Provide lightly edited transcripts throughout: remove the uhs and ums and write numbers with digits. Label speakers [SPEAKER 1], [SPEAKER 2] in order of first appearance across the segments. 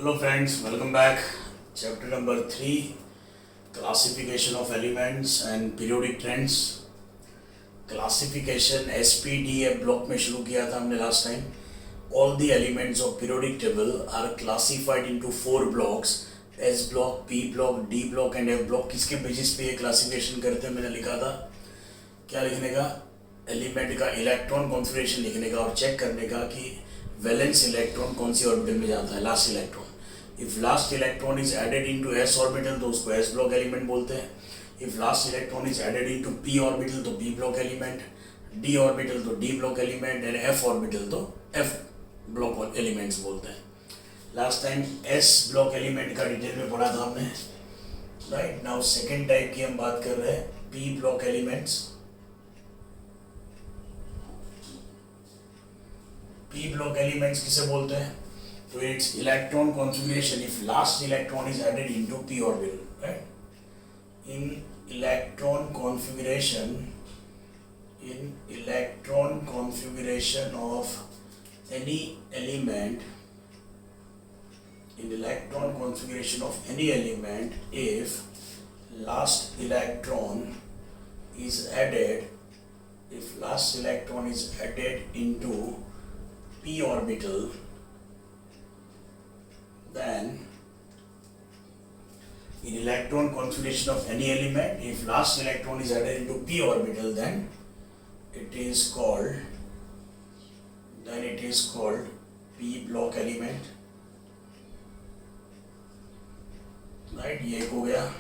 [SPEAKER 1] Hello friends, welcome back. Chapter number 3, classification of elements and periodic trends. Classification SPDF block में शुरू किया था हमने last time. All the elements of periodic table are classified into 4 blocks: S block, P block, D block and F block. किसके basis पे ये classification करते हैं मैंने लिखा था. क्या लिखने का? एलिमेंट का इलेक्ट्रॉन कॉन्फिगरेशन लिखने का और चेक करने का कि वैलेंस इलेक्ट्रॉन कौन सी ऑर्बिटल में जाता है, last electron. If last electron is added into S orbital तो उसको एस ब्लॉक एलिमेंट बोलते हैं. If last electron is added into P orbital तो P block element, D orbital तो D block element and F orbital तो F block elements बोलते हैं. Last time S block element का डिटेल में पढ़ा था हमने. राइट नाउ सेकेंड टाइप की हम बात कर रहे हैं, P block elements. P block elements किसे बोलते हैं? तो it's electron configuration if last electron is added into P orbital. Right, in electron configuration of any element, if last electron is added into p orbital, then in electron configuration of any element, if last electron is added into p orbital, then it is called p block element. Right, ये एक हो गया.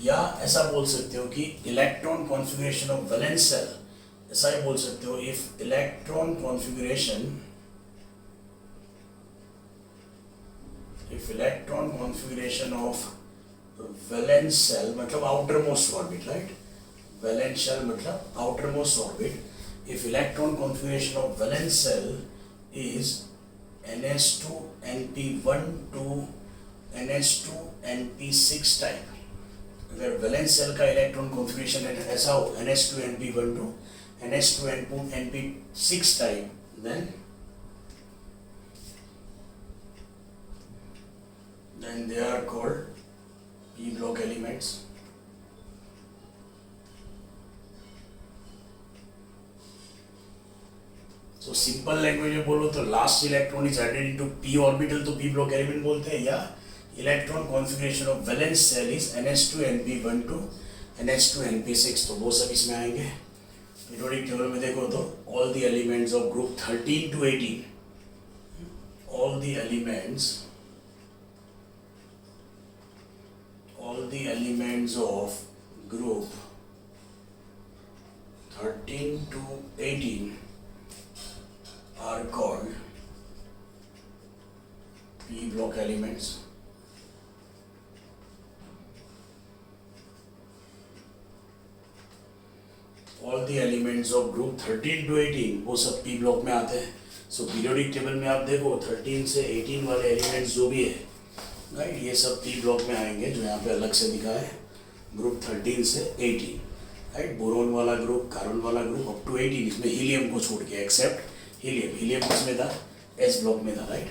[SPEAKER 1] या ऐसा बोल सकते हो कि electron configuration of valence shell, ऐसा ही बोल सकते हो. If electron configuration of valence shell मतलब outer most orbit. Right, valence shell मतलब outer most orbit. If electron configuration of valence shell is ns2 np1 to ns2 np6 type. अगर valence shell का electron configuration ऐसा हो ns2 np1 to ns2 np6 type, then they are called p block elements. तो simple language में बोलो तो last electron is added into P orbital तो P block element बोलते हैं. या electron configuration of valence shell is ns2 np1 to ns2 np6, तो वो सब इसमें आएंगे. पीरियोडिक टेबल में देखो तो all the elements of group 13 to 18, all the elements of group 13 to 18 are called p block elements. All the elements of group 13 to 18 वो सब p block में आते हैं. सो पीरियोडिक टेबल में आप देखो 13 से 18 वाले एलिमेंट्स जो भी है, राइट, ये सब p ब्लॉक में आएंगे जो यहाँ पे अलग से दिखा है. ग्रुप 13 से 18, राइट, बोरोन वाला ग्रुप, कार्बन वाला ग्रुप अप टू 18, इसमें हीलियम को छोड़ के, एक्सेप्ट हीलियम किसमें था? एस ब्लॉक में था. Right,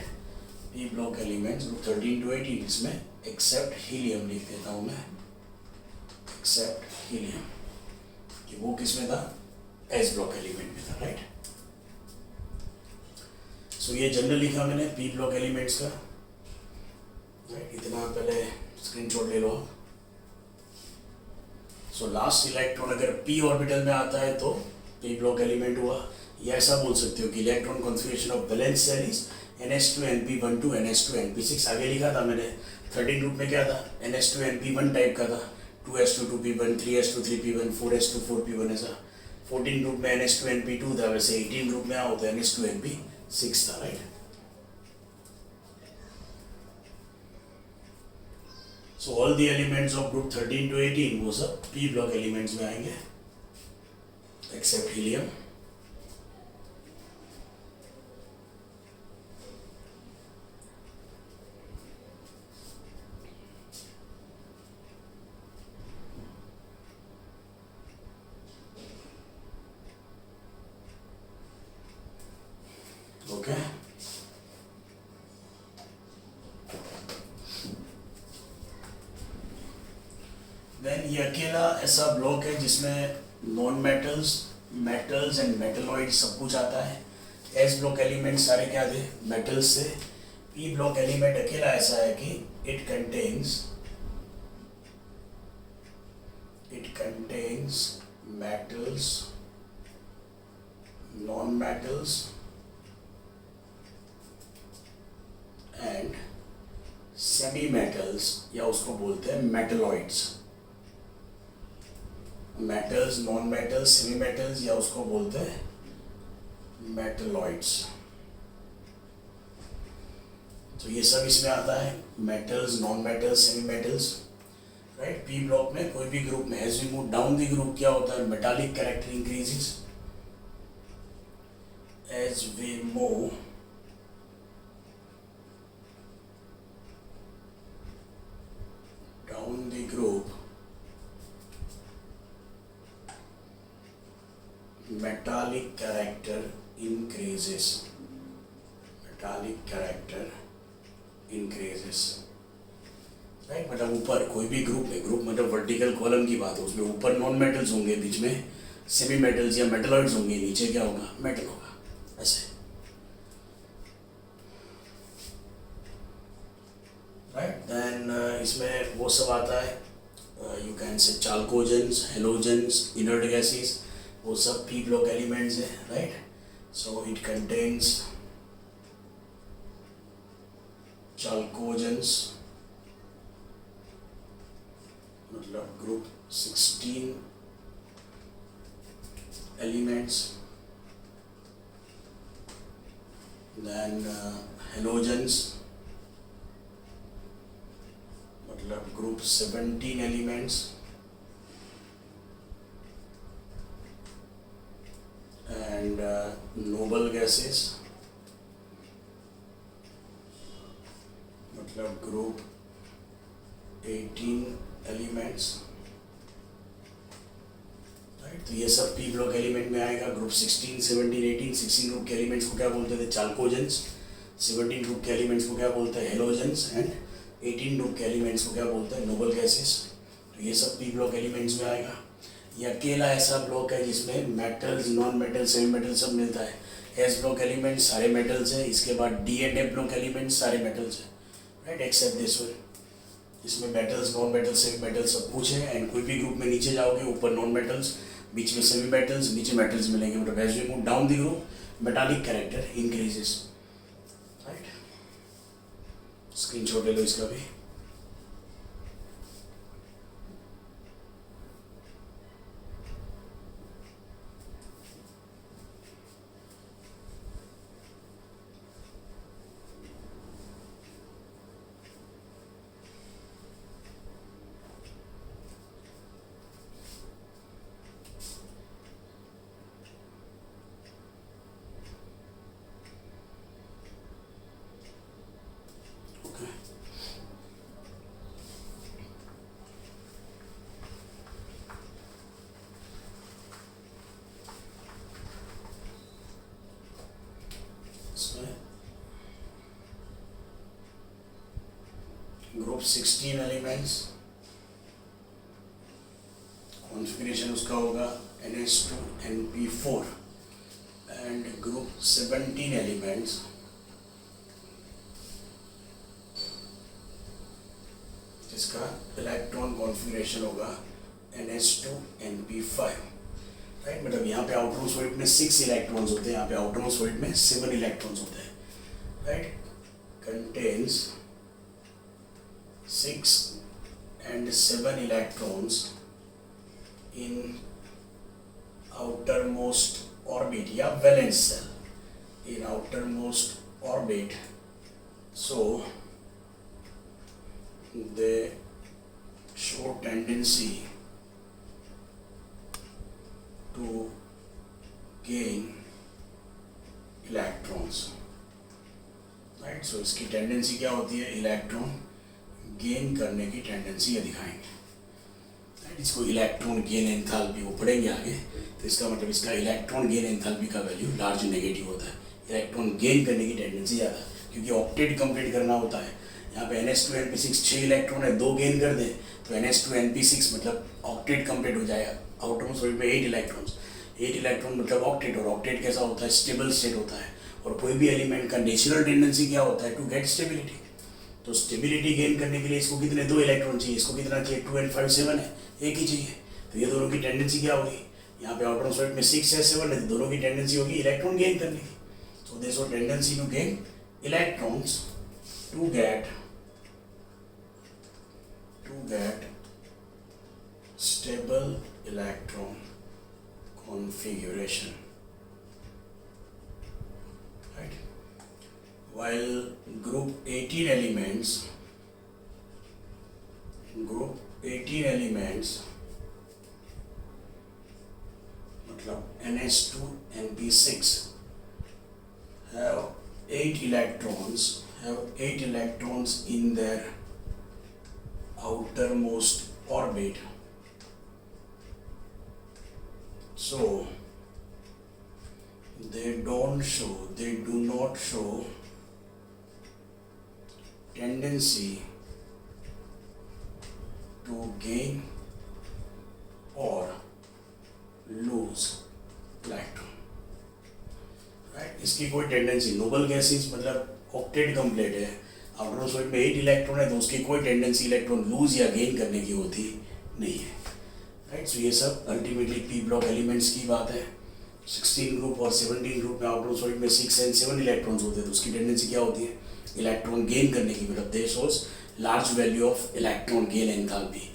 [SPEAKER 1] p block elements group 13 to 18 इसमें एक्सेप्ट हीलियम लिख देता हूँ मैं, एक्सेप्ट हीलियम, कि वो किसमें था? एस ब्लॉक एलिमेंट में था. राइट, सो ये जनरल लिखा मैंने p ब्लॉक एलिमेंट्स का. राइट, इतना पहले स्क्रीनशॉट ले लो आप. सो लास्ट इलेक्ट्रॉन अगर p ऑर्बिटल में आता है तो p ब्लॉक एलिमेंट हुआ. या ऐसा बोल सकते हो कि electron configuration of valence shell is ns2 np1 to ns2 np6. आगे लिखा था मैंने 13 ग्रुप में क्या था? ns2 np1 टाइप का था, 2s2 2p1, 3s2 3p1, 4s2 4p1 ऐसा. 14 ग्रुप में ns2 np2 था, वैसे 18 ग्रुप में होता है ns2 np6 था. Right, so all the elements of group 13 to 18 वो सब p ब्लॉक एलिमेंट्स में आएंगे एक्सेप्ट हीलियम. ओके, ये अकेला ऐसा ब्लॉक है जिसमें non metals, metals and metalloid सब कुछ आता है। एस ब्लॉक एलिमेंट सारे क्या थे, मेटल्स से। पी ब्लॉक एलिमेंट अकेला ऐसा है कि it contains metals, non-metals and semi-metals, या उसको बोलते हैं metalloids. Metals, non metals, semi metals, या उसको बोलते हैं मेटलॉइड्स। तो ये सब इसमें आता है, metals, non metals, semi metals, right. P block में कोई भी ग्रुप में as we move down the group क्या होता है, metallic character increases. As we move down the group metallic character increases, right. मतलब ऊपर कोई भी ग्रुप है, ग्रुप मतलब वर्टिकल कॉलम की बात है, उसमें ऊपर नॉन मेटल्स होंगे, बीच में सेमी मेटल्स या मेटलॉइड्स होंगे, नीचे क्या होगा, मेटल होगा, ऐसे, राइट। देन इसमें वो सब आता है, you can say चाल्कोजेंस, halogens, inert gases, वो सब पी ब्लॉक एलिमेंट्स है, राइट। सो इट कंटेन्स चाल्कोजेंस, मतलब ग्रुप 16 एलिमेंट्स। देन हेलोजेंस, मतलब group 17 elements. And noble gases, मतलब ग्रुप 18 एलिमेंट्स, राइट। तो ये सब पी ब्लॉक एलिमेंट में आएगा। ग्रुप 16, 17, 18, 16 ग्रुप के एलिमेंट्स को क्या बोलते थे, चाल्कोजेंस। 17 ग्रुप के एलिमेंट्स को क्या बोलते हैं, हेलोजेंस। एंड 18 ग्रुप के एलिमेंट्स को क्या बोलते हैं, नोबल गैसेस। तो ये सब पी ब्लॉक एलिमेंट्स में आएगा। ये अकेला ऐसा ब्लॉक है जिसमें metals, non metal, semi metal सब मिलता है। एस ब्लॉक एलिमेंट सारे मेटल्स हैं, इसके बाद D and F block element सारे मेटल्स हैं, राइट, एक्सेप्ट दिस वन। इसमें metals, non metals, semi metals सब कुछ है। एंड कोई भी ग्रुप में नीचे जाओगे, ऊपर नॉन मेटल्स, बीच में सेमी मेटल्स, नीचे मेटल्स मिलेंगे। मतलब as we move down the group metallic character increases, right. Screenshot ले लो इसका भी। ग्रुप 16 एलिमेंट्स, कॉन्फ़िगरेशन उसका होगा NH2NP4। एंड ग्रुप 17 एलिमेंट्स, जिसका इलेक्ट्रॉन कॉन्फ़िगरेशन होगा NH2NP5, राइट। मतलब यहाँ पे आउटरमोस्ट में 6 इलेक्ट्रॉन्स होते हैं, यहाँ पे आउटरमोस्ट में 7 इलेक्ट्रॉन्स होते हैं, right. Contains 6 and 7 electrons in outermost orbit या valence shell in outermost orbit. So they show tendency to gain electrons, right? So इसकी टेंडेंसी क्या होती है, इलेक्ट्रॉन गेन करने की टेंडेंसी ये दिखाएंगे, राइट। इसको इलेक्ट्रॉन गेन एंथैल्पी वो पढ़ेंगे आगे। तो इसका मतलब इसका इलेक्ट्रॉन गेन एंथैल्पी का वैल्यू लार्ज नेगेटिव होता है। इलेक्ट्रॉन गेन करने की टेंडेंसी ज़्यादा, क्योंकि ऑक्टेट कंप्लीट करना होता है। यहाँ पे NH2NP6 6 इलेक्ट्रॉन है, 2 गेन कर दें तो NH2NP6 मतलब ऑक्टेट कंप्लीट हो जाएगा। आउटरमोस्ट ऑर्बिट में 8 इलेक्ट्रॉन्स, 8 इलेक्ट्रॉन मतलब ऑक्टेट, और ऑक्टेट कैसा होता है, स्टेबल स्टेट होता है। और कोई भी एलिमेंट का नेचुरल टेंडेंसी क्या होता है, टू गेट स्टेबिलिटी। तो स्टेबिलिटी गेन करने के लिए इसको कितने, 2 इलेक्ट्रॉन चाहिए, इसको कितना चाहिए, 2 and 5 7 है, एक ही चाहिए। तो ये दोनों की टेंडेंसी क्या होगी, यहाँ पे आउटरमोस्ट ऑर्बिट में 6 है 7 है, तो दोनों की टेंडेंसी होगी इलेक्ट्रॉन गेन करने की। So there's a tendency to gain electrons to get stable electron configuration, right? While group 18 elements मतलब NH2NP6 have 8 electrons in their outermost orbit. So they do not show tendency to gain or lose electron, right. इसकी कोई tendency, noble gases मतलब octet complete है, outermost orbit में 8 electron है, तो उसकी कोई टेंडेंसी इलेक्ट्रॉन लूज या गेन करने की होती नहीं है, राइट। सो ये सब अल्टीमेटली पी ब्लॉक एलिमेंट्स की बात है। 16 ग्रुप और 17 ग्रुप में आउटरमोस्ट ऑर्बिट में 6 and 7 इलेक्ट्रॉन्स होते हैं, तो उसकी टेंडेंसी क्या होती है, इलेक्ट्रॉन गेन करने की, मतलब दे shows large value of electron gain enthalpy.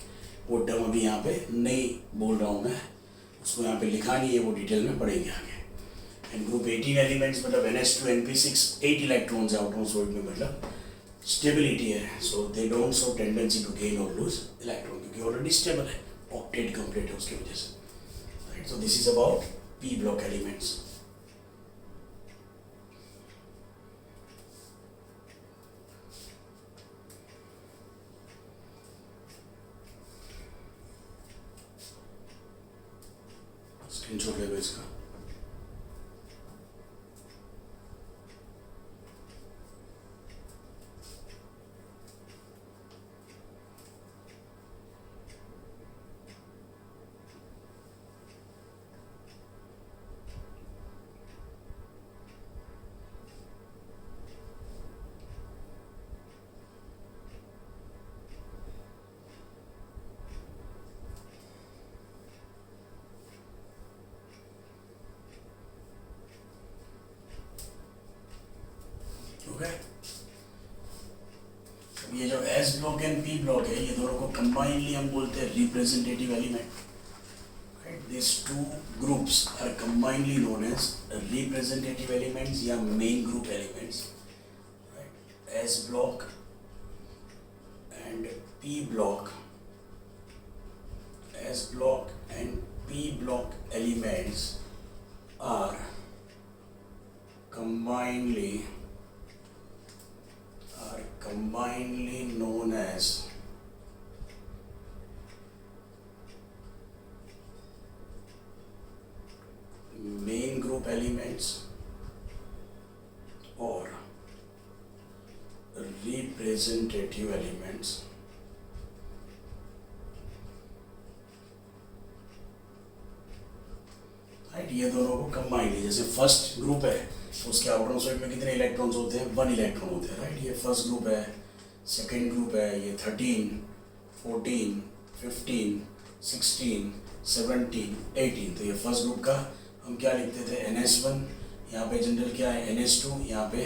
[SPEAKER 1] वो टर्म अभी यहाँ पे नहीं बोल रहा हूँ मैं, उसको यहाँ पे लिखा नहीं है, वो डिटेल में पढ़ेंगे आगे। एंड ग्रुप 18 एलिमेंट्स मतलब NH2NP6 8 इलेक्ट्रॉन्स है आउटरमोस्ट ऑर्बिट में, मतलब स्टेबिलिटी है। So they don't show tendency to gain or lose electron, क्योंकि ऑलरेडी स्टेबल है, ऑक्टेट कंप्लीट है उसकी वजह से, right. So this is about P block elements. Screenshot ले लो इसका। ये जो S block and P block है, ये दोनों को कंबाइनली हम बोलते हैं representative element, right. This two groups are combinedly known as representative elements या main group elements, right. S block and P block, S block and P block elements are combinedly known as main group elements or representative elements, right. ये दोनों को combinedly, जैसे first group है उसके outermost orbit में कितने electrons होते हैं, 1 इलेक्ट्रॉन होते हैं, राइट। ये फर्स्ट ग्रुप है, सेकेंड ग्रुप है, ये 13 14 15 16 17 18, तो ये फर्स्ट ग्रुप का हम क्या लिखते थे, NH1, यहाँ पे जनरल क्या है NH2, यहाँ पे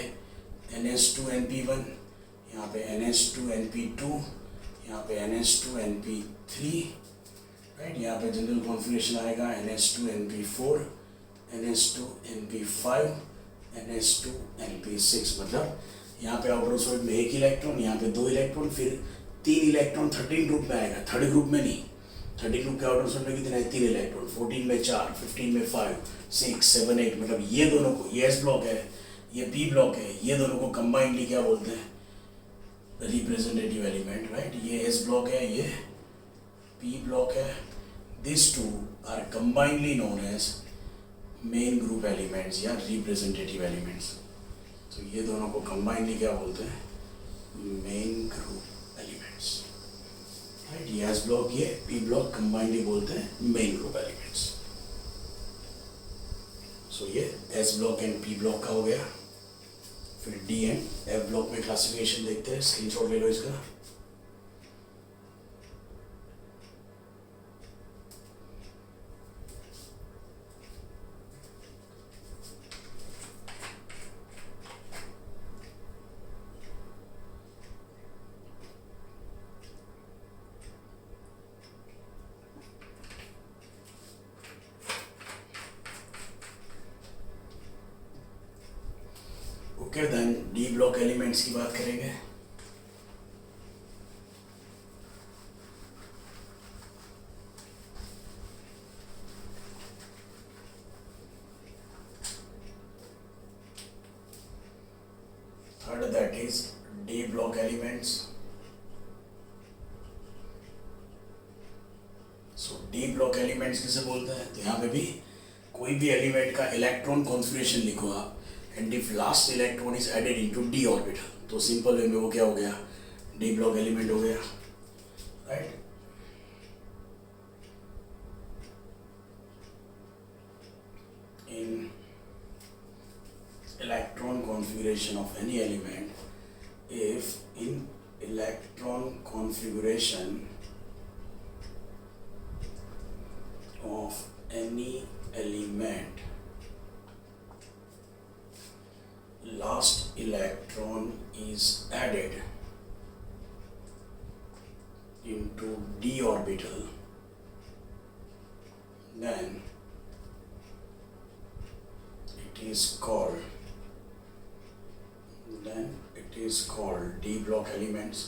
[SPEAKER 1] NH2NP1, यहाँ पे NH2NP2, यहाँ पे NH2NP3, राइट। यहाँ पे जनरल कॉन्फ़िगरेशन आएगा NH2NP4, NH2NP5, NH2NP6, मतलब यहाँ पे आउटरमोस्ट ऑर्बिट में 1 इलेक्ट्रॉन, यहाँ पे 2 इलेक्ट्रॉन, फिर 3 इलेक्ट्रॉन 13 ग्रुप में आएगा, थर्ड ग्रुप में नहीं। 30 ग्रुप के आउटरमोस्ट ऑर्बिट में कितने हैं, 3 इलेक्ट्रॉन, 14 में 4, 15 में 5, 6, 7, 8, मतलब ये दोनों को, ये एस ब्लॉक है, ये पी ब्लॉक है, ये दोनों को कंबाइनली क्या बोलते हैं, रिप्रेजेंटेटिव एलिमेंट, राइट। ये एस ब्लॉक है, ये पी ब्लॉक है। This two are combinedly known as main group elements या रिप्रेजेंटेटिव एलिमेंट्स। तो ये दोनों को कंबाइनली क्या बोलते हैं, मेन ग्रुप एलिमेंट्स, राइट। ये एस ब्लॉक, ये पी ब्लॉक कंबाइंडली बोलते हैं मेन ग्रुप एलिमेंट्स। सो ये S block and P block का हो गया। फिर डी एंड एफ ब्लॉक में क्लासिफिकेशन देखते हैं, स्क्रीनशॉट ले लो इसका। Okay, then D block elements की बात करेंगे। Third that is D block elements. So D block elements किसे बोलते हैं? तो यहाँ पे भी कोई भी एलिमेंट का इलेक्ट्रॉन कॉन्फ़िगरेशन लिखो आप, and if last electron is added into D orbital, तो सिंपल वे में वो क्या हो गया? डी ब्लॉक एलिमेंट हो गया, right. In electron configuration of any element, if in electron configuration of any element last electron is added into d orbital, then it is called D block elements.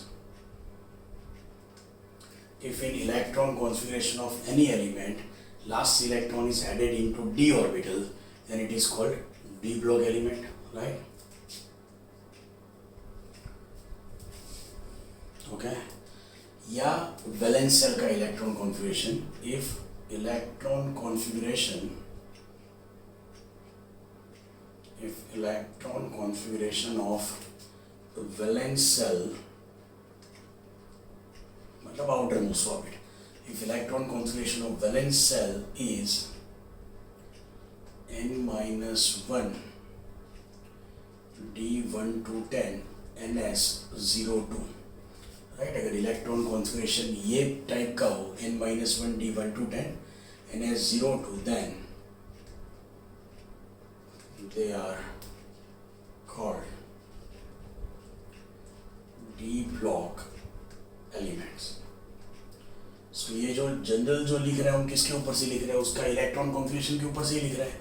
[SPEAKER 1] If in electron configuration of any element last electron is added into d orbital, then it is called d block element, right? Okay, या valence shell का electron configuration, if electron configuration of valence cell, मतलब outer most orbit, if electron configuration of valence cell is n-1 d1 to 10 ns02, right. अगर electron configuration ये type का हो n-1 d1 to 10 ns02, then they are called D block elements. So ये जो general जो लिख रहे हैं हम किसके ऊपर से लिख रहे हैं? उसका इलेक्ट्रॉन कॉन्फ़िगरेशन के ऊपर से ही लिख रहे हैं,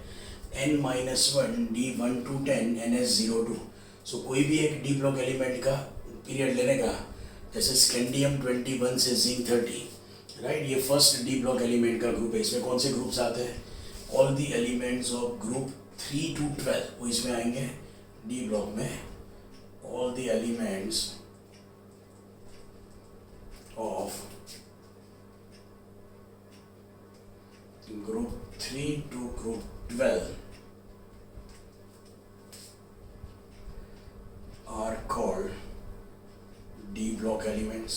[SPEAKER 1] n-1 d1 to 10 ns02। सो कोई भी एक डी ब्लॉक एलिमेंट का पीरियड लेने का, जैसे स्कैंडियम 21 से जिंक 30, राइट। ये फर्स्ट डी ब्लॉक एलिमेंट का ग्रुप है। इसमें कौन से ग्रुप्स आते हैं? All the elements of group 3 to 12 वो इसमें आएंगे डी ब्लॉक में। All the elements of group 3 to group 12 are called D block elements,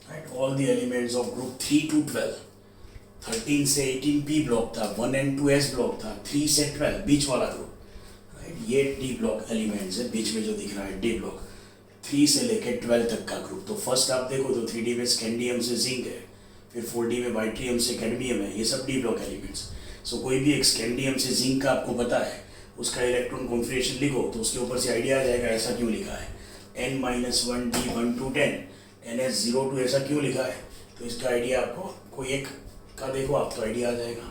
[SPEAKER 1] right? All the elements of group 3 to 12, 13 से 18 P ब्लॉक था, 1 and 2 S ब्लॉक था, 3 से 12 बीच वाला group, right. ये D ब्लॉक एलिमेंट्स है, बीच में जो दिख रहा है D ब्लॉक, 3 से लेके 12 तक का ग्रुप। तो फर्स्ट आप देखो तो 3D में स्कैंडियम से जिंक है, फिर 4D में बाइट्रियम से कैडमियम है, ये सब डी ब्लॉक एलिमेंट्स। सो कोई भी एक स्कैंडियम से जिंक का आपको पता है, उसका इलेक्ट्रॉन कॉन्फ़िगरेशन लिखो तो उसके ऊपर से आइडिया आ जाएगा ऐसा क्यों लिखा है, n-1 d1 to 10 ns02 ऐसा क्यों लिखा है। तो इसका आइडिया आपको कोई एक का देखो आप तो आइडिया आ जाएगा।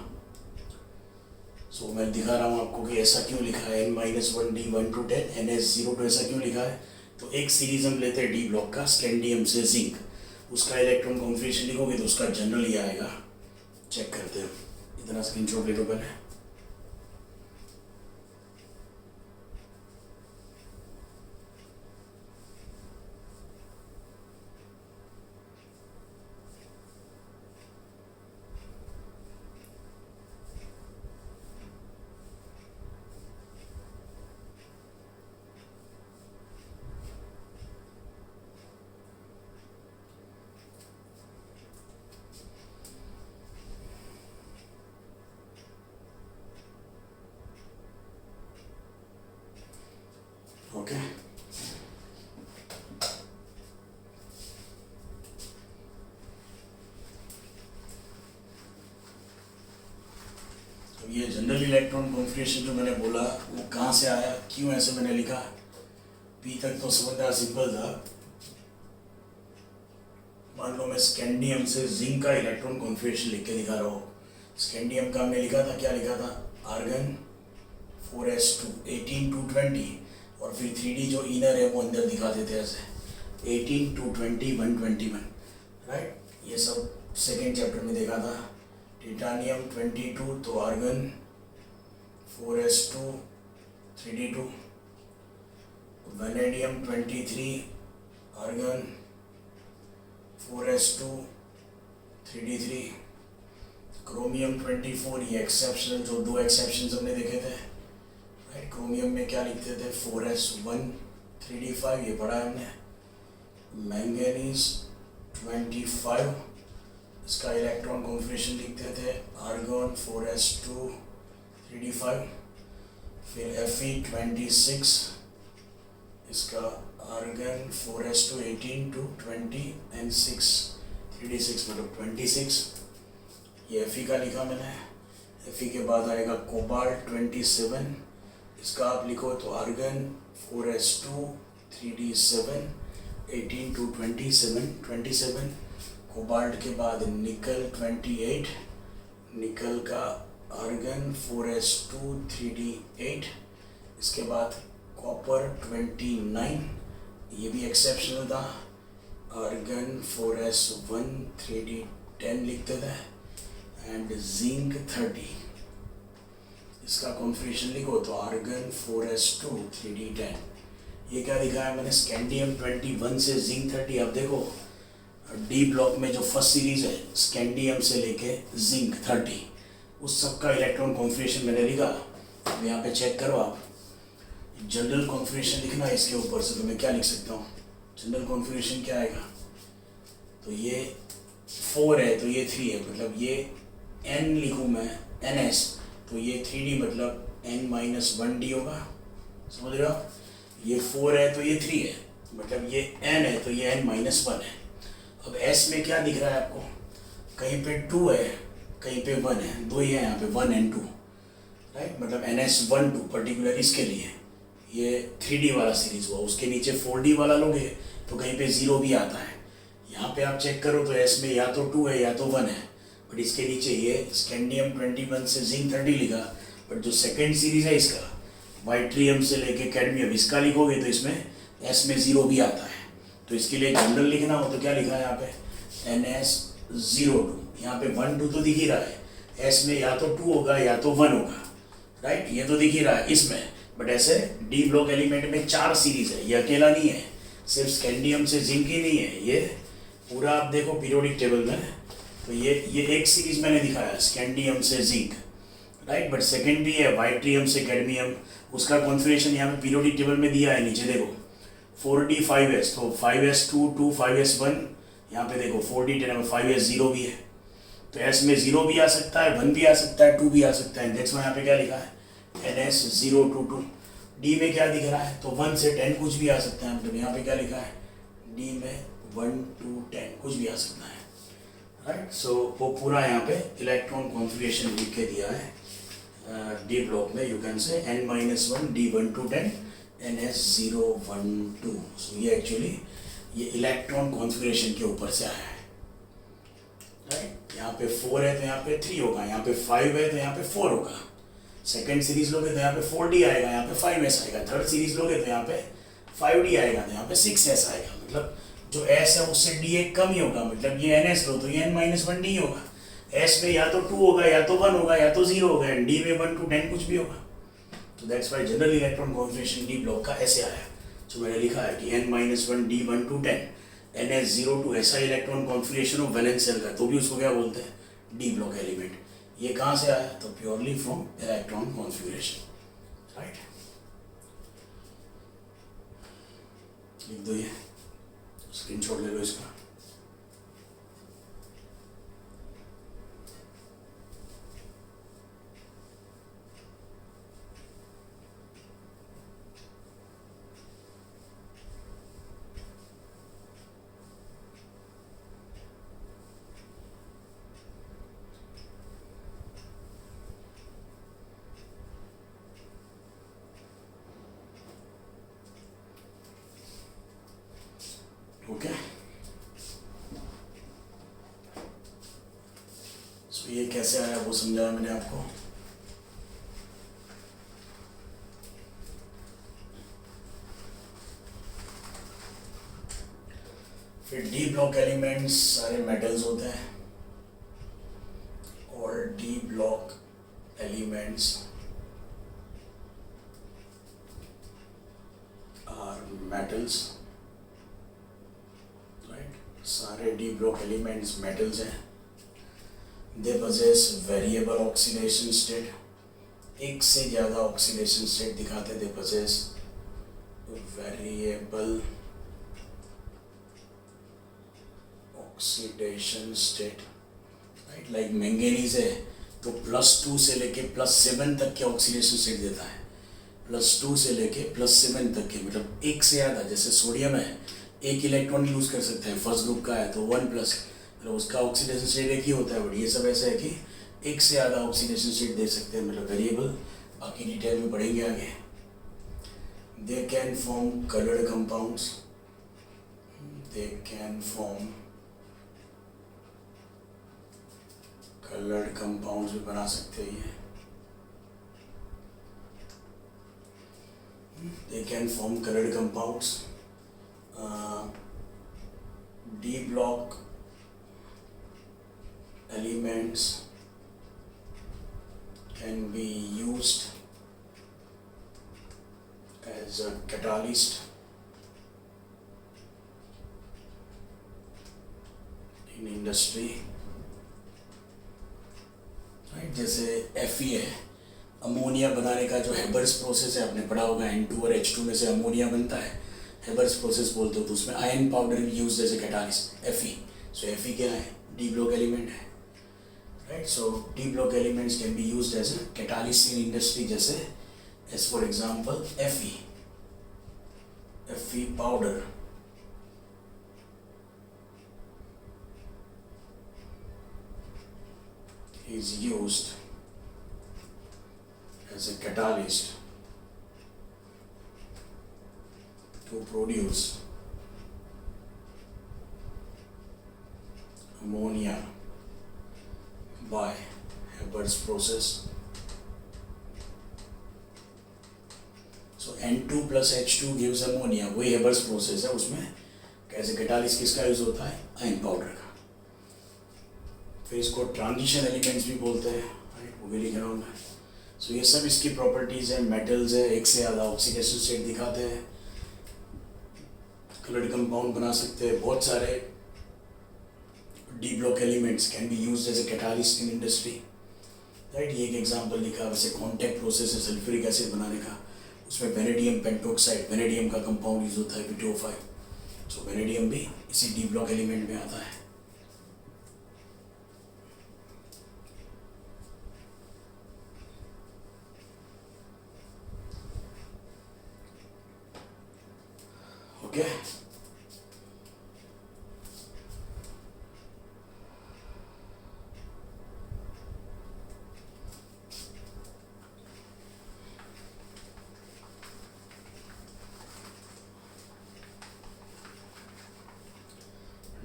[SPEAKER 1] सो मैं दिखा रहा हूँ आपको कि ऐसा क्यों लिखा है, n-1 d1 to 10 ns02 ऐसा क्यों लिखा है। तो एक सीरीज हम लेते हैं डी ब्लॉक का, स्कैंडियम से जिंक, उसका इलेक्ट्रॉन कॉन्फ़िगरेशन लिखोगे तो उसका जनरल ये आएगा। चेक करते हैं, इतना स्क्रीनशॉट ले लो पहले। ओके। तो ये जनरल इलेक्ट्रॉन कॉन्फ़िगरेशन जो मैंने बोला वो कहाँ से आया, क्यों ऐसे मैंने लिखा, पी तक तो समझना सिंपल था। मान लो मैं स्कैंडियम से जिंक का इलेक्ट्रॉन कॉन्फ़िगरेशन लिख के दिखा रहा हूँ। स्कैंडियम का हमने लिखा था, क्या लिखा था, आर्गन 4s2 18 220, और फिर 3D जो इनर है वो अंदर दिखा देते हैं ऐसे 18 220 121, राइट। ये सब सेकेंड चैप्टर में देखा था। टिटानियम 22 तो argon 4s2 3d2, vanadium 23 argon 4s2 3d3, chromium 24, ये एक्सेप्शनल जो दो एक्सेप्शंस हमने देखे थे, राइट। क्रोमियम में क्या लिखते थे, 4s1 3d5, ये पढ़ा है हमने। मैंगनीज 25, इसका इलेक्ट्रॉन कॉन्फ़िगरेशन लिखते थे आर्गन 4s2 3d5। फिर Fe26, इसका argon 4s2 18 to 20 and 6 3d6 मतलब 26, ये Fe का लिखा मैंने। Fe के बाद आएगा कोबाल्ट 27, इसका आप लिखो तो argon 4s2 3d7 18 to 27। Cobalt के बाद निकल 28, निकल का आर्गन 4s2 3d8, इसके बाद कॉपर 29, ये भी एक्सेप्शनल था, आर्गन 4s1 3d10 लिखते थे, एंड जिंक 30, इसका कॉन्फ़िगरेशन लिखो तो आर्गन 4s2 3d10। ये क्या लिखा है मैंने, स्कैंडियम 21 से जिंक 30। अब देखो डी ब्लॉक में जो फर्स्ट सीरीज है स्कैंडियम से लेके जिंक 30, उस सब का इलेक्ट्रॉन कॉन्फ़िगरेशन मैंने लिखा। अब यहाँ पे चेक करो आप, जनरल कॉन्फ़िगरेशन लिखना है इसके ऊपर से, तो मैं क्या लिख सकता हूँ, जनरल कॉन्फ़िगरेशन क्या आएगा, तो ये 4 है तो ये 3 है, मतलब ये n लिखूँ मैं ns, तो ये 3d मतलब n-1d होगा, समझ रहे हो। ये 4 है तो ये 3 है, मतलब ये n है तो ये n-1 है। अब s में क्या दिख रहा है आपको, कहीं पे 2 है कहीं पे 1 है, दो ही है यहाँ पे 1 and 2, राइट। मतलब ns12 पर्टिकुलर इसके लिए ये 3D वाला सीरीज हुआ। उसके नीचे 4D वाला लोगे तो कहीं पे 0 भी आता है। यहाँ पे आप चेक करो तो s में या तो 2 है या तो 1 है, बट इसके नीचे ये स्कैंडियम 21 से जिंक 30 लिखा, बट जो सेकेंड सीरीज है इसका वाइट्रियम से लेके कैडमियम, इसका लिखोगे तो इसमें s में 0 भी आता है। तो इसके लिए जनरल लिखना हो तो क्या लिखा है यहाँ पे, ns02, यहाँ पे 1 2 तो दिख ही रहा है, s में या तो 2 होगा या तो 1 होगा, राइट। ये तो दिख ही रहा है इसमें, बट ऐसे डी ब्लॉक एलिमेंट में 4 सीरीज है, ये अकेला नहीं है, सिर्फ स्कैंडियम से जिंक ही नहीं है, ये पूरा आप देखो पीरियोडिक टेबल में, तो ये एक सीरीज मैंने दिखाया स्कैंडियम से जिंक, राइट। बट सेकंड भी है वाइट्रियम से कैडमियम, उसका कॉन्फ़िगरेशन यहाँ पे पीरियोडिक टेबल में दिया है, नीचे देखो 4d 5s, तो 5s2 2 5s1, यहाँ पे देखो 4d 10 5s0 भी है, तो s में 0 भी आ सकता है, 1 भी आ सकता है, 2 भी आ सकता है। देखो यहाँ पे क्या लिखा है ns0 to 2। d में क्या दिख रहा है, तो 1 से 10 कुछ भी आ सकता है, मतलब यहाँ पे क्या लिखा है d में 1 to 10 कुछ भी आ सकता है, राइट। सो वो पूरा यहाँ पे इलेक्ट्रॉन कॉन्फ़िगरेशन लिख के दिया है डी ब्लॉक में। You can say n-1 d1 to 10 ns012। सो ये एक्चुअली ये इलेक्ट्रॉन कॉन्फ़िगरेशन के ऊपर से आया है, राइट। यहाँ पे 4 है तो यहाँ पे 3 होगा, यहाँ पे 5 है तो यहाँ पे 4 होगा, सेकेंड सीरीज लोगे तो यहाँ पे 4d आएगा, यहाँ पे 5s आएगा, थर्ड सीरीज लोगे तो यहाँ पे 5d आएगा, तो यहाँ पे 6s आएगा, मतलब जो s है उससे d एक कम ही होगा, मतलब ये ns लो तो ये n-1d होगा, s में या तो 2 होगा या तो 1 होगा या तो 0 होगा, एंड d में 1 to 10 कुछ भी होगा। तो that's why general electron configuration D block का ऐसे आया। तो मैंने लिखा है कि n-1 d1 to 10 ns02 ऐसा electron configuration of valence shell का, तो भी उसको क्या बोलते हैं, डी ब्लॉक एलिमेंट। ये कहाँ से आया, तो purely from electron configuration, right. लिख दो, ये स्क्रीनशॉट ले लो इसका। वो समझाया मैंने आपको। फिर डी ब्लॉक एलिमेंट्स सारे मेटल्स होते हैं, और D block elements are metals, right. सारे डी ब्लॉक एलिमेंट्स मेटल्स हैं। They possess variable oxidation state, एक से ज़्यादा ऑक्सीडेशन स्टेट दिखाते। They possess variable oxidation state, right. Like manganese है तो +2 से लेके +7 तक के ऑक्सीडेशन स्टेट देता है। +2 से लेके +7 तक के, मतलब एक से ज़्यादा। जैसे सोडियम है, एक इलेक्ट्रॉन यूज़ कर सकते हैं, फर्स्ट ग्रुप का है तो 1+, मतलब उसका ऑक्सीडेशन स्टेट एक ही होता है। बट ये सब ऐसा है कि एक से ज़्यादा ऑक्सीडेशन स्टेट दे सकते हैं, मतलब वेरिएबल। बाकी डिटेल में पढ़ेंगे आगे। They can form coloured compounds, they can form coloured compounds भी बना सकते हैं ये। They can form colored compounds. D block elements can be used as a catalyst in industry. Right? जैसे Fe है, अमोनिया बनाने का जो हेबर्स प्रोसेस है, आपने पढ़ा होगा, N2 और H2 में से अमोनिया बनता है, हेबर्स प्रोसेस बोलते हो। तो उसमें आयन पाउडर भी use as a catalyst, Fe। So Fe क्या है? डी ब्लॉक एलिमेंट है, right. So D block elements can be used as a catalyst in industry, जैसे as for example Fe powder is used as a catalyst to produce ammonia by Haber's process. So N2 plus H2 gives ammonia, वही Haber's process है। उसमें कैसे catalyst किसका use होता है? Ion powder का। फिर इसको ट्रांजिशन एलिमेंट्स भी बोलते हैं, राइट, वो भी लिख रहा हूँ मैं। सो ये सब इसकी प्रॉपर्टीज़ है। मेटल्स है, एक से ज़्यादा ऑक्सीडेशन स्टेट दिखाते हैं, कलर्ड कंपाउंड बना सकते हैं। बहुत सारे D block elements can be used as a catalyst in industry, right. ये एक एग्जांपल लिखा। वैसे कॉन्टैक्ट प्रोसेस है सल्फ्यूरिक एसिड बनाने का, उसमें वेनेडियम पेंटोक्साइड, वेनेडियम का कंपाउंड यूज होता है, V2O5। सो वेनेडियम भी इसी डी ब्लॉक एलिमेंट में आता है। Okay,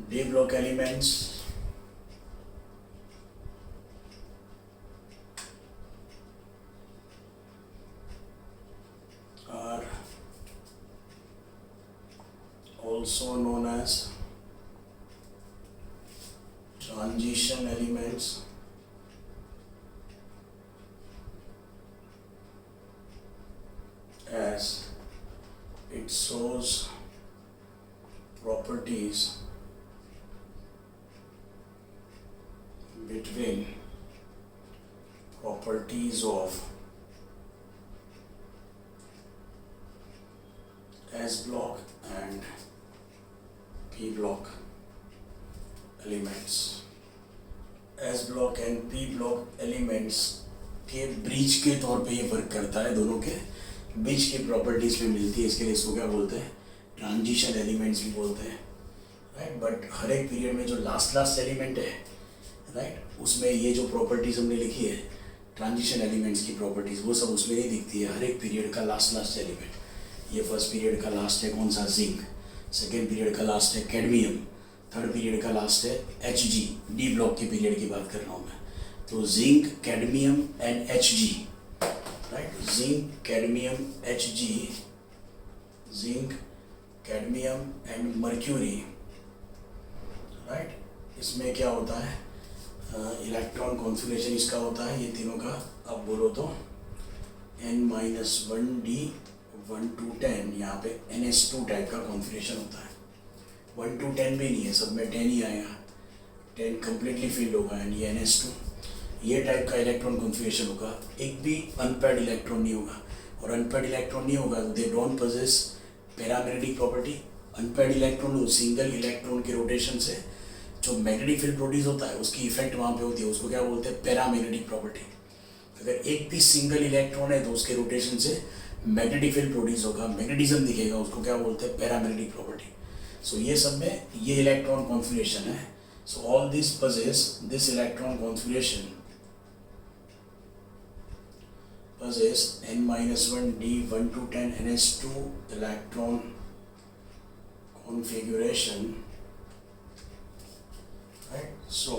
[SPEAKER 1] D block elements are also known as transition elements, as it shows properties between properties of S block and P block elements. S block and P block elements के bridge के तौर पे ये work करता है, दोनों के बीच की प्रॉपर्टीज में मिलती है, इसके लिए इसको क्या बोलते हैं? ट्रांजिशन एलिमेंट्स भी बोलते हैं, राइट। बट हर एक पीरियड में जो लास्ट एलिमेंट है, राइट, उसमें ये जो प्रॉपर्टीज हमने लिखी है ट्रांजिशन एलिमेंट्स की प्रॉपर्टीज, वो सब उसमें नहीं दिखती है। हर एक पीरियड का लास्ट एलिमेंट, ये फर्स्ट पीरियड का लास्ट है कौन सा? जिंक। सेकेंड पीरियड का लास्ट है कैडमियम। थर्ड पीरियड का लास्ट है Hg, डी ब्लॉक के पीरियड की बात कर रहा हूँ मैं। तो zinc, cadmium and Hg, right, zinc, cadmium, Hg, zinc, cadmium and mercury, right. इसमें क्या होता है, इलेक्ट्रॉन कॉन्फ़िगरेशन इसका होता है, ये तीनों का अब बोलो तो N-1d 1 to 10, यहाँ पे NS2 टाइप का कॉन्फ़िगरेशन होता है। 1 to 10 भी नहीं है, सब में 10 ही आएगा, 10 कम्प्लीटली फील्ड होगा एंड ये NS2, ये टाइप का इलेक्ट्रॉन कॉन्फ़िगरेशन होगा। एक भी अनपेयर्ड इलेक्ट्रॉन नहीं होगा, और अनपेयर्ड इलेक्ट्रॉन नहीं होगा तो they don't possess paramagnetic property. Unpaired electron single electron के रोटेशन से जो मैग्नेटिक फील्ड प्रोड्यूस होता है उसकी इफेक्ट वहाँ पे होती है, उसको क्या बोलते हैं, पैरामैग्नेटिक प्रॉपर्टी। अगर एक भी सिंगल इलेक्ट्रॉन है तो उसके रोटेशन से मैग्नेटिक फील्ड प्रोड्यूस होगा, मैग्नेटिज्म दिखेगा, उसको क्या बोलते हैं, पैरामैग्नेटिक प्रॉपर्टी। सो ये सब में ये इलेक्ट्रॉन कॉन्फ़िगरेशन है। So all this possess this electron configuration possess N-1d 1 to 10 NS2 electron configuration, right? So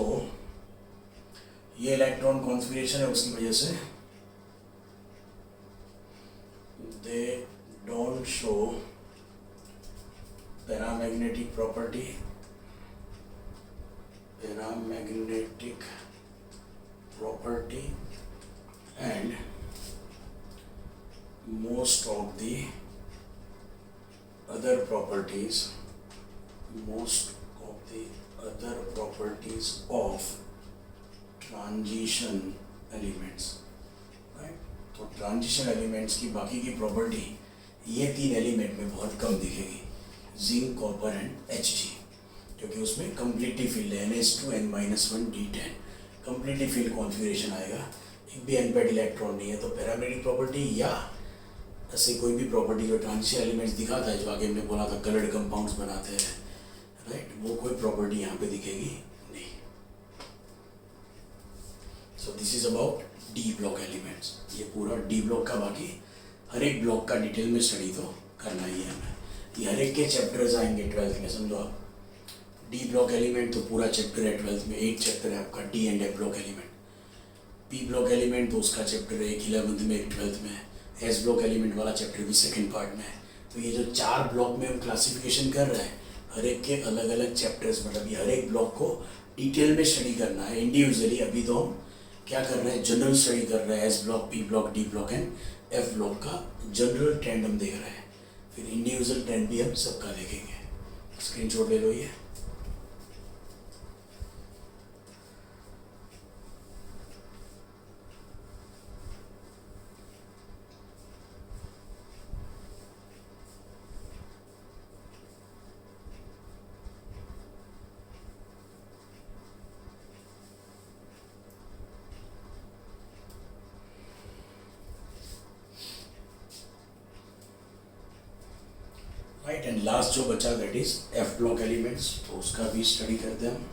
[SPEAKER 1] ये इलेक्ट्रॉन कॉन्फ़िगरेशन है, उसकी वजह से they don't show paramagnetic property, and most of the other properties of transition elements, right. तो transition elements की बाकी की property ये तीन एलिमेंट में बहुत कम दिखेगी, जिंक, कॉपर एंड Hg, क्योंकि उसमें कम्प्लीटली फील्ड है, NS2 N-1d10 completely field configuration आएगा। एक भी अनपेयर्ड इलेक्ट्रॉन नहीं है, तो पैरामैग्नेटिक प्रॉपर्टी या ऐसे कोई भी प्रॉपर्टी जो ट्रांजिशन एलिमेंट्स दिखाता है, जो आगे हमने बोला था कलर्ड कंपाउंड्स बनाते हैं, राइट, वो कोई प्रॉपर्टी यहाँ पे दिखेगी नहीं। सो this is about D block elements. ये पूरा डी ब्लॉक का, बाकी हर एक ब्लॉक का डिटेल में स्टडी तो करना ही है हमें। ये हर एक के चैप्टर्स आएंगे 12th में, समझो आप। डी ब्लॉक एलिमेंट तो पूरा चैप्टर है 12th में, 8 चैप्टर है आपका D and F block element. P block element तो उसका चैप्टर है एक 11th में, एक 12th में। एस ब्लॉक एलिमेंट वाला चैप्टर भी सेकंड पार्ट में है। तो ये जो 4 ब्लॉक में हम क्लासिफिकेशन कर रहे हैं, हर एक के अलग अलग चैप्टर्स, मतलब ये हर एक ब्लॉक को डिटेल में स्टडी करना है इंडिविजुअली। अभी तो हम क्या कर रहे हैं, जनरल स्टडी कर रहे हैं, S block, P block, D block and F block का जनरल ट्रेंड हम देख रहे हैं। फिर इंडिविजुअल ट्रेंड भी हम सबका देखेंगे। स्क्रीनशॉट ले लो ये। राइट, एंड लास्ट जो बचा that is F block elements, तो उसका भी स्टडी करते हैं हम।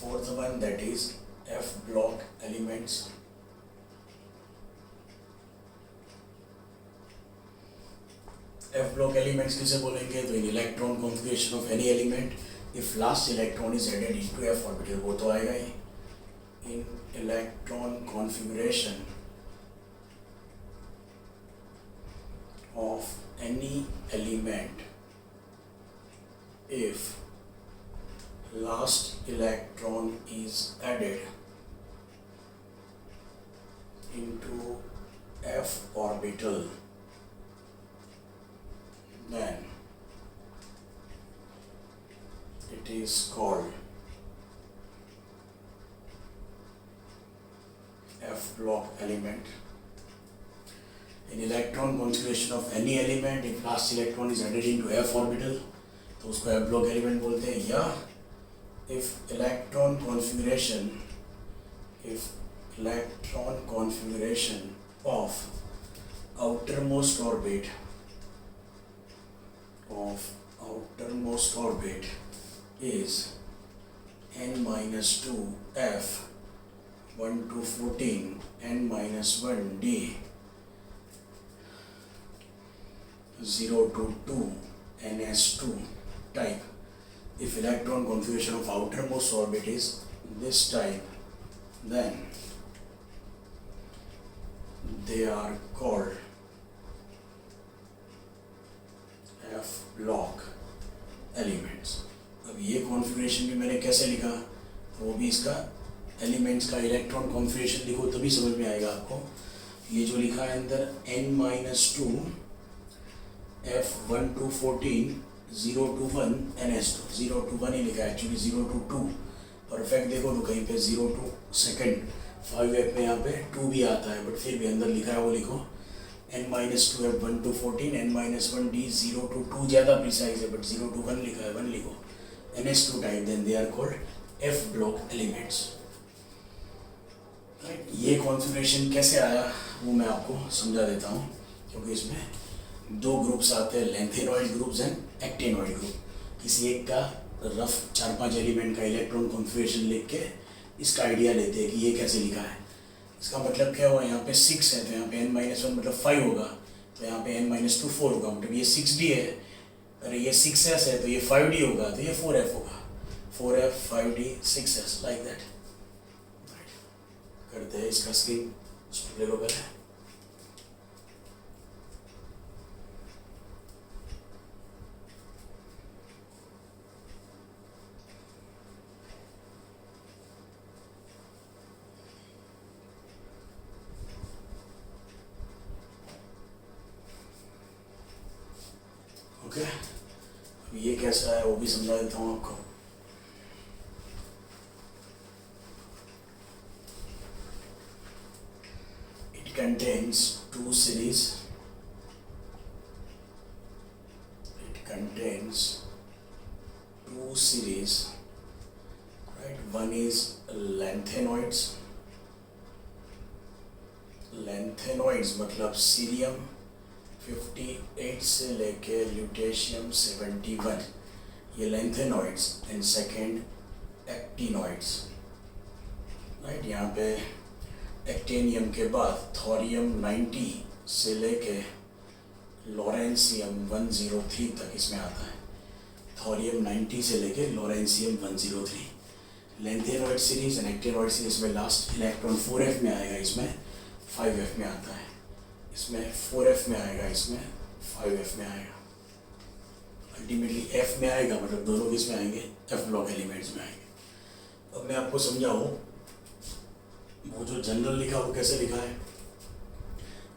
[SPEAKER 1] Fourth one that is F block elements. F block elements किसे बोलेंगे, तो in electron configuration of any element if last electron is added into F orbital, वो तो आएगा ही। In electron configuration of any element if last electron is added into f orbital, then it is called f block element. In electron configuration of any element, if last electron is added into f orbital, तो उसको f block element बोलते हैं। या if electron configuration of outermost orbit is n-2f, 1 to 14 n-1 d 0 to 2 ns2 type. If electron configuration of outermost orbit is this type, then they are called f block elements. अब ये configuration भी मैंने कैसे लिखा, तो वो भी इसका एलिमेंट्स का इलेक्ट्रॉन कॉन्फ़िगरेशन लिखो तभी समझ में आएगा आपको. ये जो लिखा है अंदर n-2 f1 to 14 0 to 1 ns2, 0 to 1 ही लिखा है एक्चुअली, 0 to 2 परफेक्ट देखो तो कहीं पे 0 to सेकेंड 5f में यहाँ पे 2 भी आता है, बट फिर भी अंदर लिखा है वो लिखो n-2 f1 to 14 n-1 d 0 to 2 ज़्यादा प्रिसाइज है, बट 0 to 1 लिखा है, 1 लिखो ns2 type, then they are called f block elements. Right, ये कॉन्फ़िगरेशन कैसे आया वो मैं आपको समझा देता हूँ, क्योंकि इसमें दो ग्रुप्स आते हैं, lanthanoid groups and actinoid group. किसी एक का रफ 4-5 एलिमेंट का इलेक्ट्रॉन कॉन्फ़िगरेशन लिख के इसका आइडिया लेते हैं कि ये कैसे लिखा है. इसका मतलब क्या हुआ, यहाँ पे 6 है तो यहाँ पे n-1 मतलब 5 होगा, तो यहाँ पे n-2 4 होगा, मतलब ये 6d है. अरे ये 6s है तो ये 5d होगा, तो ये 4f होगा, 4f 5d 6s like that. करते हैं इसका स्क्रीन ले लो पहले. ओके, अब ये कैसा है वो भी समझा देता हूँ आपको. Contains two series. It contains two series, right? One is lanthanoids. Lanthanoids मतलब सीरियम 58 से लेके ल्यूटेशियम 71, ये lanthanoids. And second actinoids, right? यहाँ पे एक्टेनियम के बाद थोरियम 90 से लेके लॉरेंसियम 103 तक इसमें आता है. थोरियम 90 से लेके lawrencium 103. Lanthanoid series and actinoid series में लास्ट इलेक्ट्रॉन 4f में आएगा, इसमें 5f में आता है, इसमें 4f में आएगा, इसमें 5f में आएगा. अल्टीमेटली f में आएगा, मतलब दोनों किस में आएंगे, f ब्लॉक एलिमेंट्स में आएंगे. अब मैं आपको समझाऊँ वो जो जनरल लिखा वो कैसे लिखा है.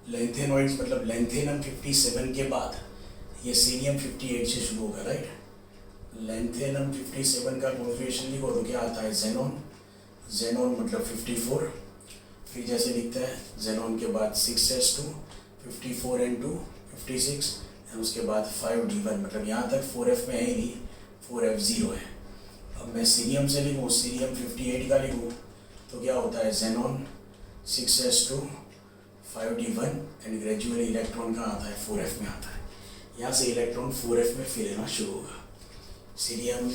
[SPEAKER 1] लेंथेनॉइड्स मतलब लेंथेनम 57 के बाद ये सीरियम 58 से शुरू होगा, राइट. लेंथेनम 57 का कॉन्फ़िगरेशन लिखो तो क्या आता है, जेनॉन. जेनॉन मतलब 54, फिर जैसे लिखता है जेनॉन के बाद 6s2 54n2 56, और उसके बाद 5d1, मतलब यहाँ तक 4f में है ही नहीं, 4f0 है. अब मैं सीरियम से लिखूँ, सीरियम 58 का लिखूँ तो क्या होता है, xenon 6s2 5d1 and gradually electron कहाँ आता है, 4f में आता है. यहाँ से इलेक्ट्रॉन 4f में फिर लेना शुरू होगा. सीरियम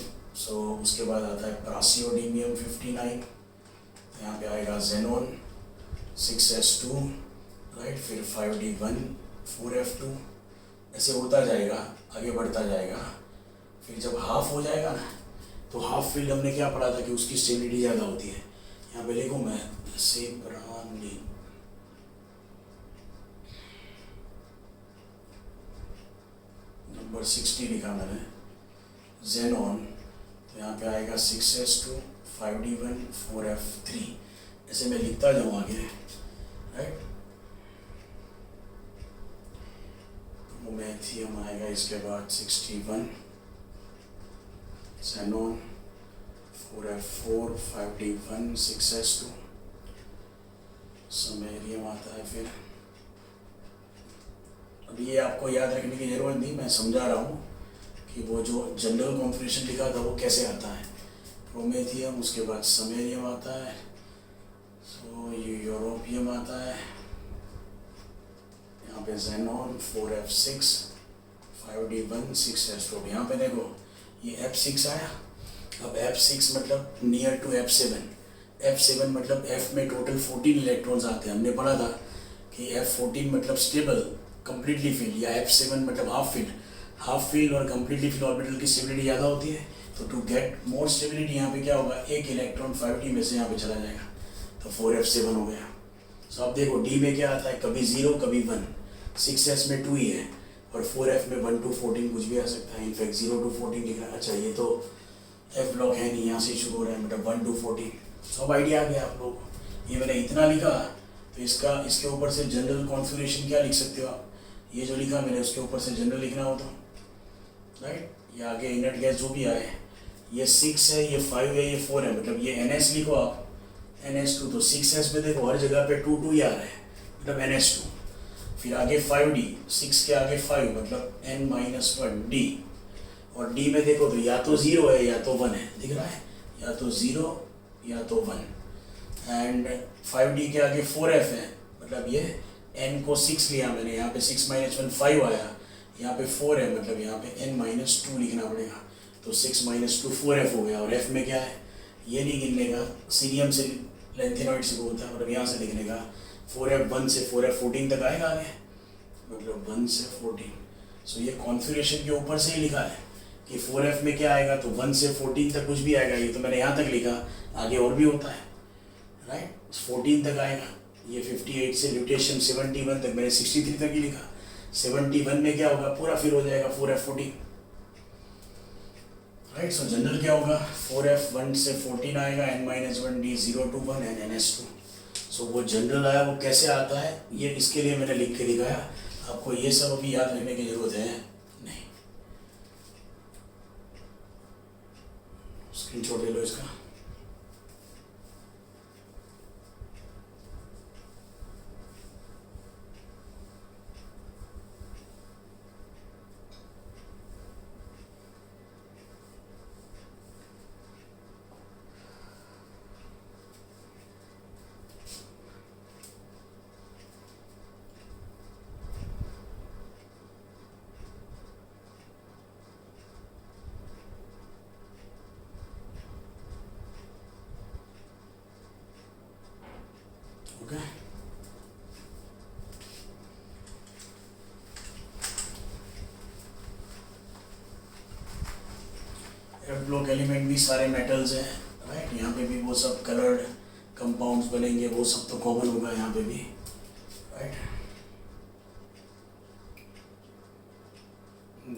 [SPEAKER 1] उसके बाद आता है प्रासियोडीमियम 59, यहाँ पे आएगा जेनॉन 6s2, राइट, फिर 5d1 4f2, ऐसे होता जाएगा, आगे बढ़ता जाएगा. फिर जब हाफ हो जाएगा ना, तो हाफ फील्ड हमने क्या पढ़ा था कि उसकी स्टेबिलिटी ज़्यादा होती है. यहाँ पे लिखूँ मैं सेब्रानी, नंबर 60 लिखा मैंने. जेनॉन तो यहाँ पे आएगा 6s2 5d1 4f3, ऐसे मैं लिखता जाऊँ आगे, राइट. मोमेथियम आएगा इसके बाद 61, xenon 4f4 5d1 6s2, samarium आता है. फिर अब ये आपको याद रखने की ज़रूरत नहीं, मैं समझा रहा हूँ कि वो जो जनरल कॉन्फ़िगरेशन लिखा था वो कैसे आता है. प्रोमेथियम, उसके बाद समेरियम आता है, यूरोपियम आता है, यहाँ पे जेनॉन 4f6 5d1 6s2. यहाँ पे देखो ये f6 आया. अब f6 मतलब नियर टू f7, F7 मतलब F में टोटल 14 इलेक्ट्रॉन्स आते हैं। हमने पढ़ा था कि F14 मतलब स्टेबल कंप्लीटली फिल्ड, या F7 मतलब हाफ फिल्ड और कंप्लीटली फिल्ड ऑर्बिटल की स्टेबिलिटी ज़्यादा होती है। तो टू गेट मोर स्टेबिलिटी यहाँ पे क्या होगा, एक इलेक्ट्रॉन 5d में से यहाँ पे चला जाएगा, तो 4f7 हो गया। सो अब देखो डी में क्या आता है, कभी 0 कभी 1, 6s में 2 ही है और 4f में 1 to 14 कुछ भी आ सकता है। इनफैक्ट 0 to 14 लिख रहा है। अच्छा ये तो एफ ब्लॉक है नहीं, यहाँ से शुरू हो रहा है, मतलब 1 to 14। सब आइडिया आ गया आप लोग को। ये मैंने इतना लिखा तो इसके ऊपर से जनरल कॉन्फ़िगरेशन क्या लिख सकते हो आप, ये जो लिखा मैंने उसके ऊपर से जनरल लिखना हो तो राइट। ये आगे इनर्ट गैस जो भी आए, ये 6 है, ये 5 है, ये 4 है, मतलब ये NS लिखो आप, NS2। तो 6s में देखो हर जगह पे 2 2 ही आ रहा है, मतलब NS2। फिर आगे 5d, 6 के आगे 5 मतलब n-1d, और d में देखो तो या तो 0 है या तो 1 है, दिख रहा है, या तो 0 या तो 1। एंड 5d के आगे 4f है, मतलब ये n को 6 लिया मैंने, यहाँ पे 6 - 1 5 आया, यहाँ पे 4 है, मतलब यहाँ पे n-2 लिखना पड़ेगा, तो 6 - 2 4f हो गया। और f में क्या है, ये नहीं गिनने का, सीरियम से लेंथेनॉइड से होता है, मतलब यहाँ से लिखने का 4f 1 से 4f 14 तक आएगा आगे, मतलब 1 से 14। सो ये कॉन्फ़िगरेशन के ऊपर से ही लिखा है कि 4f में क्या आएगा, तो 1 से 14 तक कुछ भी आएगा, ये तो मैंने यहाँ तक लिखा, आगे और भी होता है राइट, 14 तक आएगा। ये 58 से ल्यूटेशियम 71 तक, मैंने 63 तक ही लिखा। 71 में क्या होगा, पूरा फिर हो जाएगा 4f 14 राइट। सो जनरल क्या होगा, 4f 1 से 14 आएगा, n-1d 0 to 1 एंड ns2। सो वो जनरल आया, वो कैसे आता है ये इसके लिए मैंने लिख के दिखाया। आपको ये सब अभी याद रखने की जरूरत है नहीं, स्क्रीनशॉट ले लो इसका। ओके एफ ब्लॉक एलिमेंट भी सारे मेटल्स हैं राइट। यहाँ पे भी वो सब कलर्ड कंपाउंड्स बनेंगे, वो सब तो कॉमन होगा यहाँ पे भी right.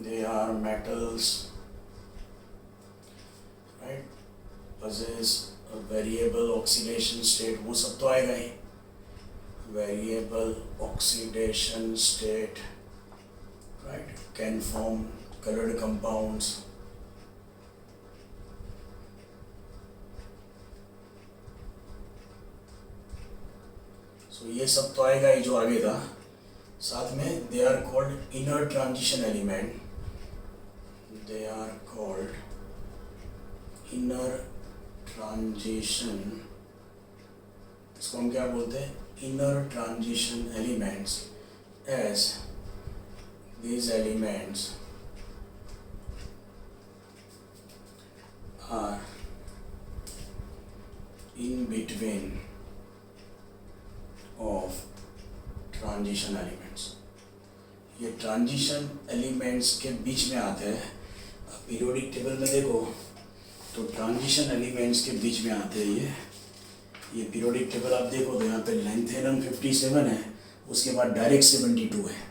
[SPEAKER 1] They are metals right, possess a variable oxidation state, वो सब तो आएगा ही, variable oxidation state right, can form colored compounds। सो ये सब तो आएगा ही जो आगे था। साथ में they are called inner transition element, they are called inner transition, इसको हम क्या बोलते हैं, inner transition elements, as these elements are in between of transition elements। ये ट्रांजिशन एलिमेंट्स के बीच में आते हैं। पीरियोडिक टेबल में देखो तो ट्रांजिशन एलिमेंट्स के बीच में आते हैं ये पीरियोडिक टेबल आप देखो तो यहाँ पे लेंथेनम 57 है, उसके बाद डायरेक्ट 72 है,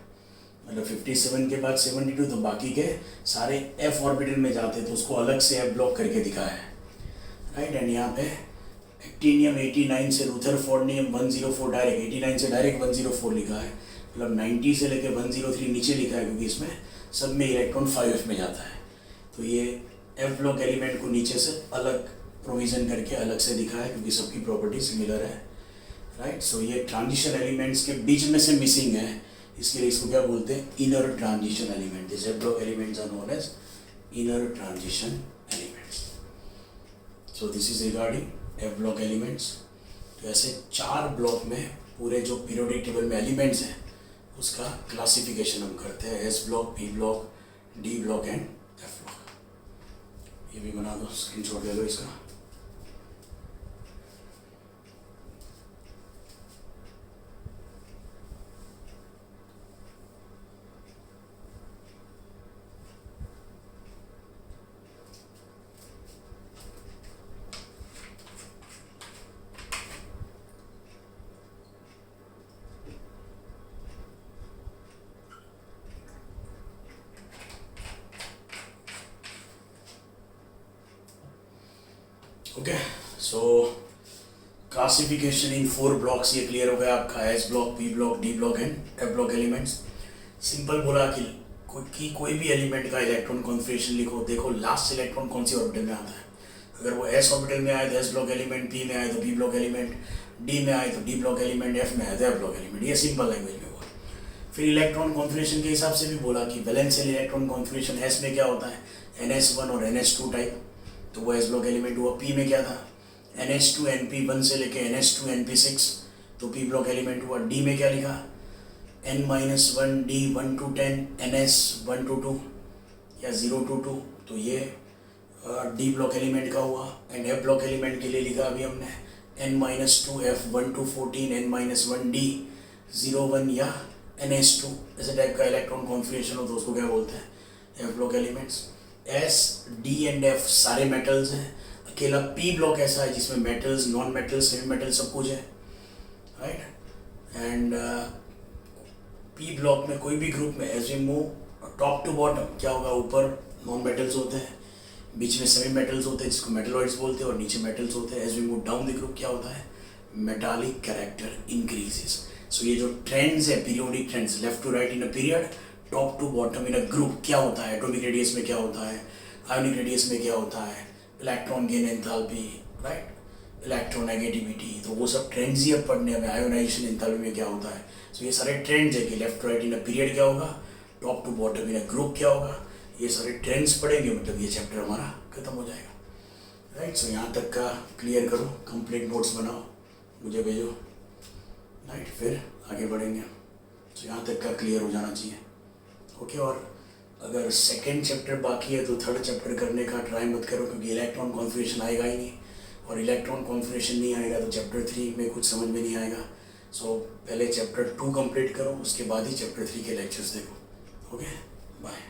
[SPEAKER 1] मतलब 57 के बाद 72, तो बाकी के सारे f ऑर्बिटल में जाते हैं, तो उसको अलग से f ब्लॉक करके दिखाया है राइट। एंड यहाँ पे एक्टिनियम 89 से रुथरफोर्डियम 104 डायरेक्ट, 89 से डायरेक्ट 104 लिखा है, मतलब 90 से लेकर 103 नीचे लिखा है, क्योंकि इसमें सब में इलेक्ट्रॉन 5f में जाता है। तो ये f ब्लॉक एलिमेंट को नीचे से अलग प्रोविज़न करके अलग से दिखाया है, क्योंकि सबकी प्रॉपर्टी सिमिलर है राइट। सो ये ट्रांजिशन एलिमेंट्स के बीच में से मिसिंग है, इसके लिए इसको क्या बोलते हैं, inner transition element. This F block elements are known as inner transition elements. So this is regarding F block elements. तो ऐसे 4 ब्लॉक में पूरे जो पीरियोडिक टेबल में एलिमेंट्स हैं उसका क्लासिफिकेशन हम करते हैं, S block, P block, D block and F block. ये भी बना दो, स्क्रीनशॉट ले लो इसका। ओके, सो क्लासिफिकेशन इन 4 ब्लॉक्स ये क्लियर हो गया आपका, S block, P block, D block and F block elements. Simple बोला कि कोई भी एलिमेंट का इलेक्ट्रॉन कॉन्फिगरेशन लिखो, देखो लास्ट इलेक्ट्रॉन कौन सी ऑर्बिटल में आता है। अगर वो एस ऑर्बिटल में आए तो एस ब्लॉक एलिमेंट, पी में आए तो पी ब्लॉक एलिमेंट, डी में आए तो डी ब्लॉक एलिमेंट, एफ में आए तो एफ ब्लॉक एलिमेंट। ये सिंपल लैंग्वेज में हुआ। फिर इलेक्ट्रॉन कॉन्फिगरेशन के हिसाब से भी बोला कि वैलेंशियल इलेक्ट्रॉन कॉन्फिगरेशन एस में क्या होता है, NS1 और NS2 टाइप, तो वो एस ब्लॉक एलिमेंट हुआ। पी में क्या था, NH2 NP1 से लेके NH2 NP6, तो पी ब्लॉक एलिमेंट हुआ। डी में क्या लिखा, N-1 D 1 to 10 NS 1 to 2 या 0 to 2, तो ये डी ब्लॉक एलिमेंट का हुआ। एंड एफ ब्लॉक एलिमेंट के लिए लिखा अभी हमने N-2 F 1 to 14 N-1 D 0 1 या NS2, ऐसे टाइप का इलेक्ट्रॉन कॉन्फिगरेशन हो तो उसको क्या बोलते हैं, F block elements. S, D and F सारे मेटल्स हैं, अकेला पी ब्लॉक ऐसा है जिसमें metals, non metals, semi metals सब कुछ है, राइट। एंड पी ब्लॉक में कोई भी ग्रुप में as we move top to bottom क्या होगा, ऊपर नॉन मेटल्स होते हैं, बीच में सेमी मेटल्स होते हैं जिसको मेटलॉइड्स बोलते हैं, और नीचे मेटल्स होते हैं। As we move down the group क्या होता है, मेटालिक कैरेक्टर इंक्रीजेस। सो ये जो ट्रेंड्स है, periodic trends, left to right in a period, top to bottom in a group क्या होता है, एटॉमिक रेडियस में क्या होता है, आयोनिक रेडियस में क्या होता है, electron gain enthalpy, right, electronegativity, तो वो सब ट्रेंड्स ही अब पढ़ने में, आयोनाइजेशन एंथैल्पी में क्या होता है। सो ये सारे ट्रेंड्स है कि left to right in a period क्या होगा, top to bottom in a group क्या होगा, ये सारे ट्रेंड्स पढ़ेंगे मतलब ये चैप्टर हमारा खत्म हो जाएगा, राइट। सो यहाँ तक का क्लियर करो, कंप्लीट नोट्स बनाओ, मुझे भेजो, राइट, फिर आगे बढ़ेंगे। सो यहाँ तक का क्लियर हो जाना चाहिए, ओके। और अगर सेकेंड चैप्टर बाकी है तो थर्ड चैप्टर करने का ट्राई मत करो, क्योंकि इलेक्ट्रॉन कॉन्फिगरेशन आएगा ही नहीं, और इलेक्ट्रॉन कॉन्फिगरेशन नहीं आएगा तो चैप्टर 3 में कुछ समझ में नहीं आएगा। सो पहले चैप्टर 2 कंप्लीट करो, उसके बाद ही चैप्टर 3 के लेक्चर्स देखो, ओके, बाय।